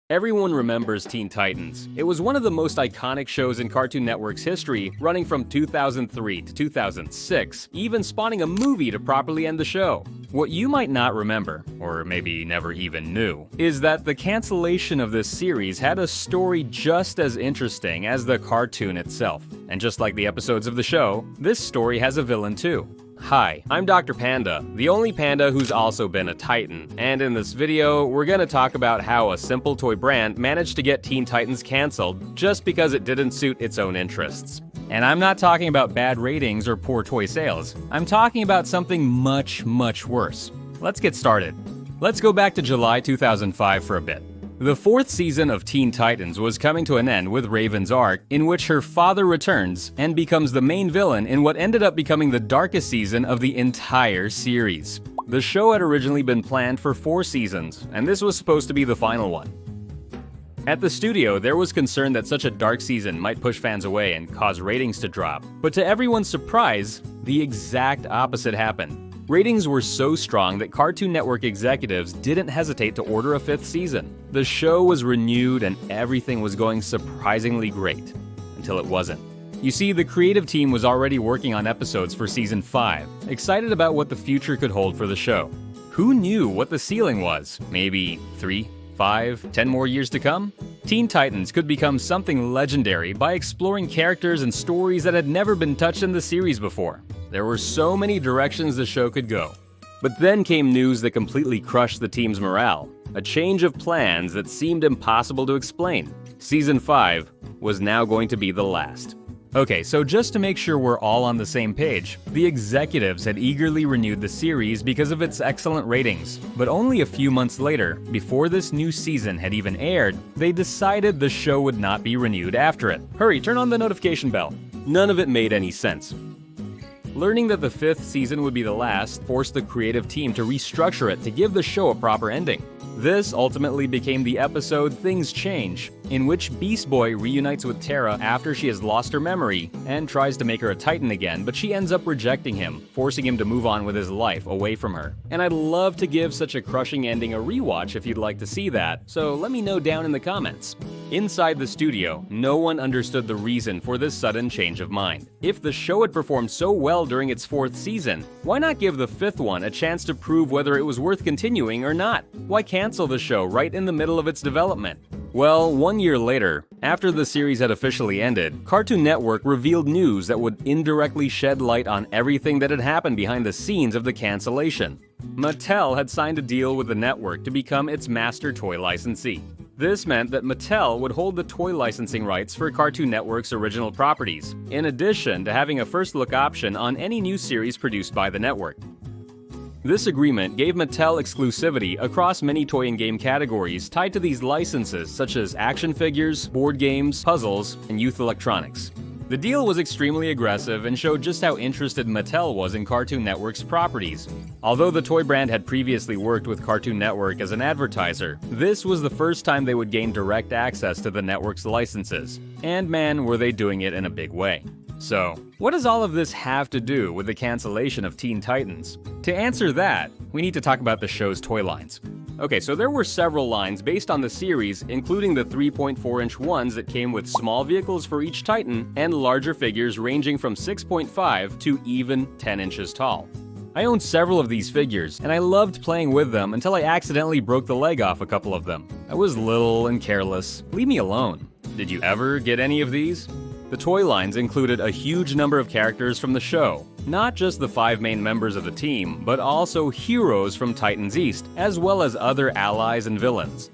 Everyone remembers Teen Titans. It was one of the most iconic shows in Cartoon Network's history, running from 2003 to 2006, even spawning a movie to properly end the show. What you might not remember, or maybe never even knew, is that the cancellation of this series had a story just as interesting as the cartoon itself. And just like the episodes of the show, this story has a villain too. Hi, I'm Dr. Panda, the only panda who's also been a Titan, and in this video, we're gonna talk about how a simple toy brand managed to get Teen Titans canceled just because it didn't suit its own interests. And I'm not talking about bad ratings or poor toy sales. I'm talking about something much, much worse. Let's get started. Let's go back to July 2005 for a bit. The fourth season of Teen Titans was coming to an end with Raven's arc, in which her father returns and becomes the main villain in what ended up becoming the darkest season of the entire series. The show had originally been planned for 4 seasons, and this was supposed to be the final one. At the studio, there was concern that such a dark season might push fans away and cause ratings to drop, but to everyone's surprise, the exact opposite happened. Ratings were so strong that Cartoon Network executives didn't hesitate to order a 5th season. The show was renewed and everything was going surprisingly great. Until it wasn't. You see, the creative team was already working on episodes for Season 5, excited about what the future could hold for the show. Who knew what the ceiling was? Maybe 3, 5, 10 more years to come? Teen Titans could become something legendary by exploring characters and stories that had never been touched in the series before. There were so many directions the show could go. But then came news that completely crushed the team's morale. A change of plans that seemed impossible to explain. Season 5 was now going to be the last. Okay, so just to make sure we're all on the same page, the executives had eagerly renewed the series because of its excellent ratings. But only a few months later, before this new season had even aired, they decided the show would not be renewed after it. Hurry, turn on the notification bell. None of it made any sense. Learning that the 5th season would be the last forced the creative team to restructure it to give the show a proper ending. This ultimately became the episode Things Change, in which Beast Boy reunites with Terra after she has lost her memory and tries to make her a Titan again, but she ends up rejecting him, forcing him to move on with his life away from her. And I'd love to give such a crushing ending a rewatch if you'd like to see that, so let me know down in the comments. Inside the studio, no one understood the reason for this sudden change of mind. If the show had performed so well during its 4th season, why not give the 5th one a chance to prove whether it was worth continuing or not? Why cancel the show right in the middle of its development? Well, 1 year later, after the series had officially ended, Cartoon Network revealed news that would indirectly shed light on everything that had happened behind the scenes of the cancellation. Mattel had signed a deal with the network to become its master toy licensee. This meant that Mattel would hold the toy licensing rights for Cartoon Network's original properties, in addition to having a first-look option on any new series produced by the network. This agreement gave Mattel exclusivity across many toy and game categories tied to these licenses, such as action figures, board games, puzzles, and youth electronics. The deal was extremely aggressive and showed just how interested Mattel was in Cartoon Network's properties. Although the toy brand had previously worked with Cartoon Network as an advertiser, this was the first time they would gain direct access to the network's licenses. And man, were they doing it in a big way. So, what does all of this have to do with the cancellation of Teen Titans? To answer that, we need to talk about the show's toy lines. Okay, so there were several lines based on the series, including the 3.4-inch ones that came with small vehicles for each Titan and larger figures ranging from 6.5 to even 10 inches tall. I owned several of these figures, and I loved playing with them until I accidentally broke the leg off a couple of them. I was little and careless. Leave me alone. Did you ever get any of these? The toy lines included a huge number of characters from the show, not just the 5 main members of the team, but also heroes from Titans East, as well as other allies and villains.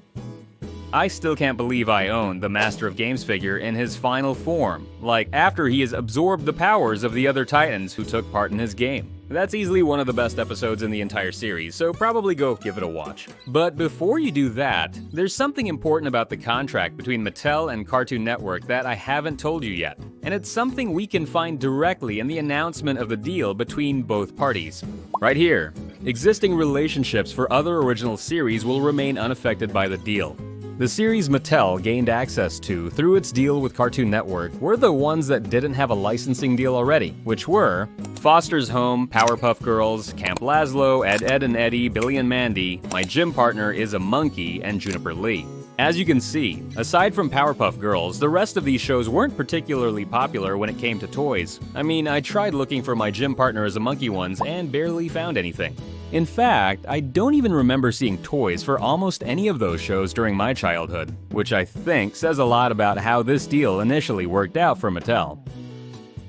I still can't believe I own the Master of Games figure in his final form, like after he has absorbed the powers of the other Titans who took part in his game. That's easily one of the best episodes in the entire series, so probably go give it a watch. But before you do that, there's something important about the contract between Mattel and Cartoon Network that I haven't told you yet. And it's something we can find directly in the announcement of the deal between both parties. Right here. Existing relationships for other original series will remain unaffected by the deal. The series Mattel gained access to through its deal with Cartoon Network were the ones that didn't have a licensing deal already, which were Foster's Home, Powerpuff Girls, Camp Lazlo, Ed, Ed and Eddie, Billy and Mandy, My Gym Partner is a Monkey, and Juniper Lee. As you can see, aside from Powerpuff Girls, the rest of these shows weren't particularly popular when it came to toys. I mean, I tried looking for my gym partner as a monkey ones and barely found anything. In fact, I don't even remember seeing toys for almost any of those shows during my childhood, which I think says a lot about how this deal initially worked out for Mattel.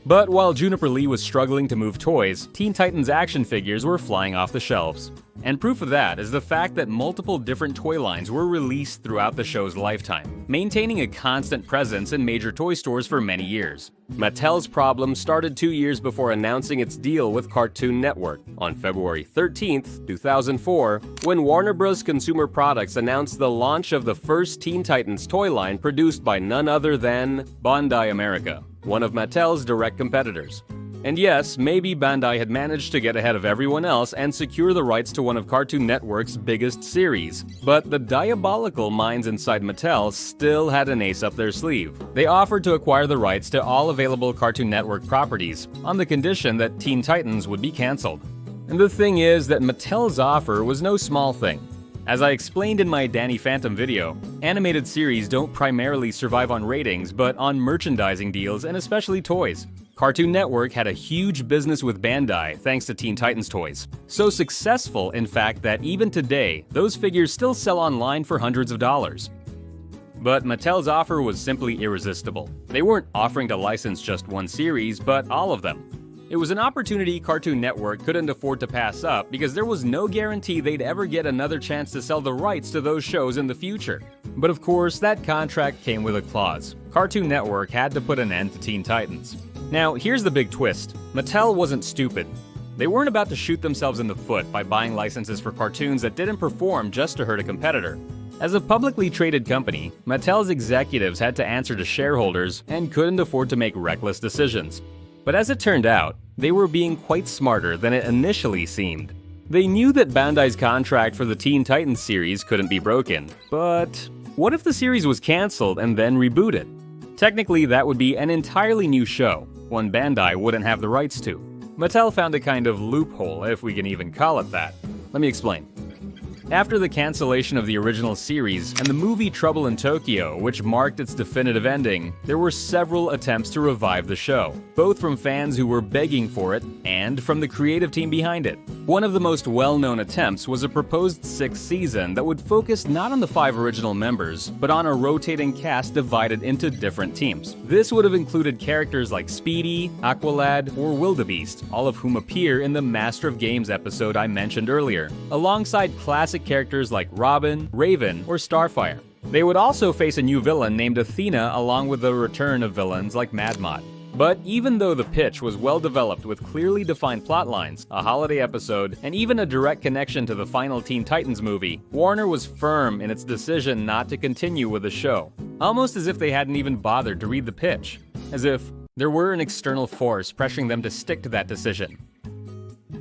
But while Juniper Lee was struggling to move toys, Teen Titans action figures were flying off the shelves. And proof of that is the fact that multiple different toy lines were released throughout the show's lifetime, maintaining a constant presence in major toy stores for many years. Mattel's problem started 2 years before announcing its deal with Cartoon Network on February 13, 2004, when Warner Bros. Consumer Products announced the launch of the first Teen Titans toy line produced by none other than Bandai America, one of Mattel's direct competitors. And yes, maybe Bandai had managed to get ahead of everyone else and secure the rights to one of Cartoon Network's biggest series, but the diabolical minds inside Mattel still had an ace up their sleeve. They offered to acquire the rights to all available Cartoon Network properties, on the condition that Teen Titans would be cancelled. And the thing is that Mattel's offer was no small thing. As I explained in my Danny Phantom video, animated series don't primarily survive on ratings, but on merchandising deals and especially toys. Cartoon Network had a huge business with Bandai thanks to Teen Titans toys. So successful, in fact, that even today, those figures still sell online for hundreds of dollars. But Mattel's offer was simply irresistible. They weren't offering to license just one series, but all of them. It was an opportunity Cartoon Network couldn't afford to pass up because there was no guarantee they'd ever get another chance to sell the rights to those shows in the future. But of course, that contract came with a clause. Cartoon Network had to put an end to Teen Titans. Now, here's the big twist. Mattel wasn't stupid. They weren't about to shoot themselves in the foot by buying licenses for cartoons that didn't perform just to hurt a competitor. As a publicly traded company, Mattel's executives had to answer to shareholders and couldn't afford to make reckless decisions. But as it turned out, they were being quite smarter than it initially seemed. They knew that Bandai's contract for the Teen Titans series couldn't be broken, but what if the series was cancelled and then rebooted? Technically, that would be an entirely new show, one Bandai wouldn't have the rights to. Mattel found a kind of loophole, if we can even call it that. Let me explain. After the cancellation of the original series and the movie Trouble in Tokyo, which marked its definitive ending, there were several attempts to revive the show, both from fans who were begging for it and from the creative team behind it. One of the most well-known attempts was a proposed 6th season that would focus not on the 5 original members, but on a rotating cast divided into different teams. This would have included characters like Speedy, Aqualad, or Wildebeest, all of whom appear in the Master of Games episode I mentioned earlier, alongside classic characters like Robin, Raven, or Starfire. They would also face a new villain named Athena, along with the return of villains like Madmot. But even though the pitch was well developed with clearly defined plot lines, a holiday episode, and even a direct connection to the final Teen Titans movie, Warner was firm in its decision not to continue with the show, almost as if they hadn't even bothered to read the pitch, as if there were an external force pressuring them to stick to that decision.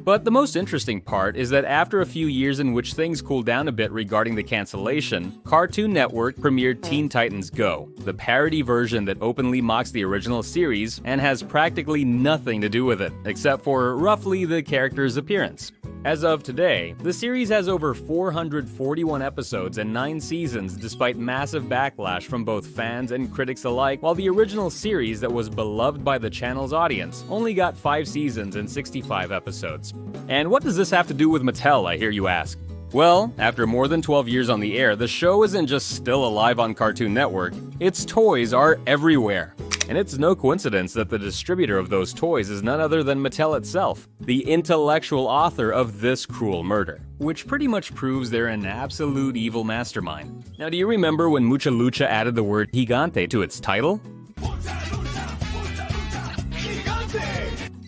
But the most interesting part is that after a few years in which things cooled down a bit regarding the cancellation, Cartoon Network premiered Teen Titans Go, the parody version that openly mocks the original series and has practically nothing to do with it, except for roughly the character's appearance. As of today, the series has over 441 episodes and 9 seasons despite massive backlash from both fans and critics alike, while the original series that was beloved by the channel's audience only got 5 seasons and 65 episodes. And what does this have to do with Mattel, I hear you ask? Well, after more than 12 years on the air, the show isn't just still alive on Cartoon Network, its toys are everywhere. And it's no coincidence that the distributor of those toys is none other than Mattel itself, the intellectual author of this cruel murder, which pretty much proves they're an absolute evil mastermind. Now, do you remember when Mucha Lucha added the word gigante to its title?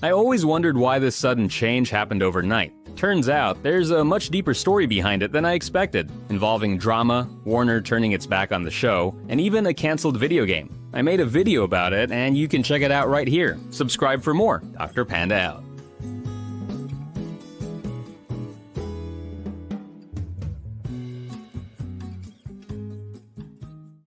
I always wondered why this sudden change happened overnight. Turns out, there's a much deeper story behind it than I expected, involving drama, Warner turning its back on the show, and even a cancelled video game. I made a video about it, and you can check it out right here. Subscribe for more. Dr. Panda out.